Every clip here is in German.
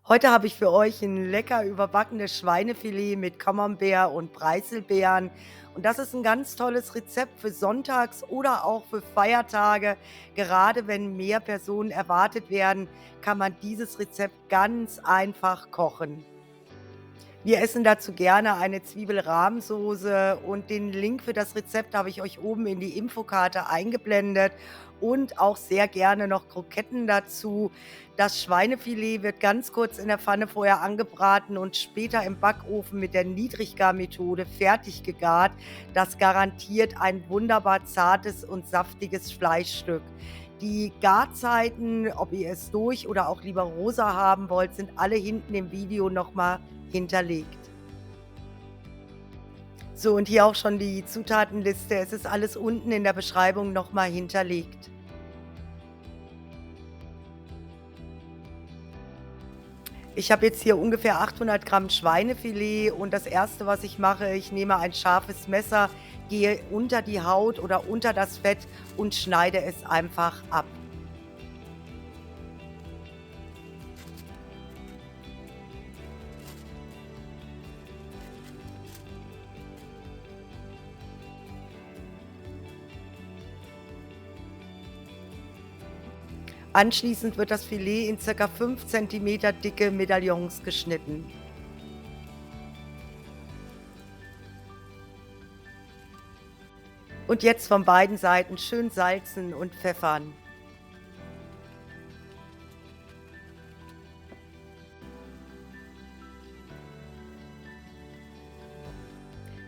Heute habe ich für euch ein lecker überbackenes Schweinefilet mit Camembert und Preiselbeeren. Und das ist ein ganz tolles Rezept für sonntags oder auch für Feiertage. Gerade wenn mehr Personen erwartet werden, kann man dieses Rezept ganz einfach kochen. Wir essen dazu gerne eine Zwiebelrahmsoße und den Link für das Rezept habe ich euch oben in die Infokarte eingeblendet und auch sehr gerne noch Kroketten dazu. Das Schweinefilet wird ganz kurz in der Pfanne vorher angebraten und später im Backofen mit der Niedriggarmethode fertig gegart. Das garantiert ein wunderbar zartes und saftiges Fleischstück. Die Garzeiten, ob ihr es durch oder auch lieber rosa haben wollt, sind alle hinten im Video noch mal hinterlegt. So, und hier auch schon die Zutatenliste. Es ist alles unten in der Beschreibung noch mal hinterlegt. Ich habe jetzt hier ungefähr 800 Gramm Schweinefilet und das Erste, was ich mache, ich nehme ein scharfes Messer, gehe unter die Haut oder unter das Fett und schneide es einfach ab. Anschließend wird das Filet in circa 5 Zentimeter dicke Medaillons geschnitten. Und jetzt von beiden Seiten schön salzen und pfeffern.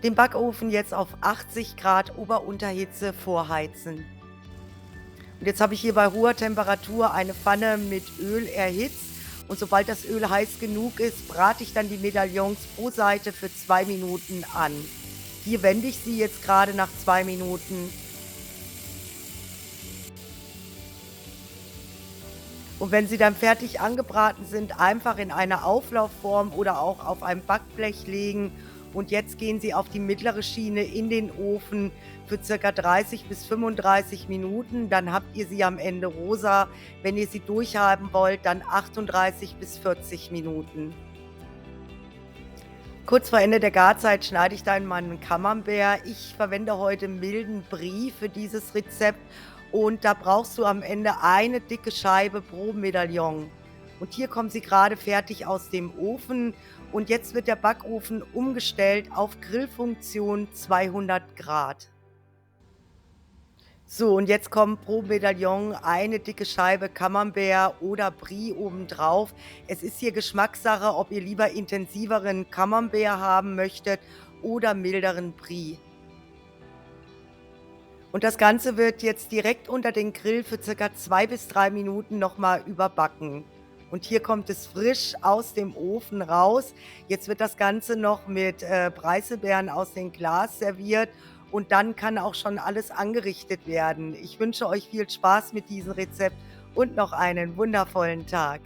Den Backofen jetzt auf 80 Grad Ober-Unterhitze vorheizen. Und jetzt habe ich hier bei hoher Temperatur eine Pfanne mit Öl erhitzt und sobald das Öl heiß genug ist, brate ich dann die Medaillons pro Seite für 2 Minuten an. Hier wende ich sie jetzt gerade nach 2 Minuten. Und wenn sie dann fertig angebraten sind, einfach in eine Auflaufform oder auch auf ein Backblech legen. Und jetzt gehen sie auf die mittlere Schiene in den Ofen für circa 30 bis 35 Minuten. Dann habt ihr sie am Ende rosa. Wenn ihr sie durchhaben wollt, dann 38 bis 40 Minuten. Kurz vor Ende der Garzeit schneide ich dann meinen Camembert. Ich verwende heute milden Brie für dieses Rezept und da brauchst du am Ende eine dicke Scheibe pro Medaillon. Und hier kommen sie gerade fertig aus dem Ofen und jetzt wird der Backofen umgestellt auf Grillfunktion 200 Grad. So, und jetzt kommt pro Medaillon eine dicke Scheibe Camembert oder Brie obendrauf. Es ist hier Geschmackssache, ob ihr lieber intensiveren Camembert haben möchtet oder milderen Brie. Und das Ganze wird jetzt direkt unter den Grill für circa 2 bis 3 Minuten noch mal überbacken. Und hier kommt es frisch aus dem Ofen raus. Jetzt wird das Ganze noch mit, Preiselbeeren aus dem Glas serviert und dann kann auch schon alles angerichtet werden. Ich wünsche euch viel Spaß mit diesem Rezept und noch einen wundervollen Tag.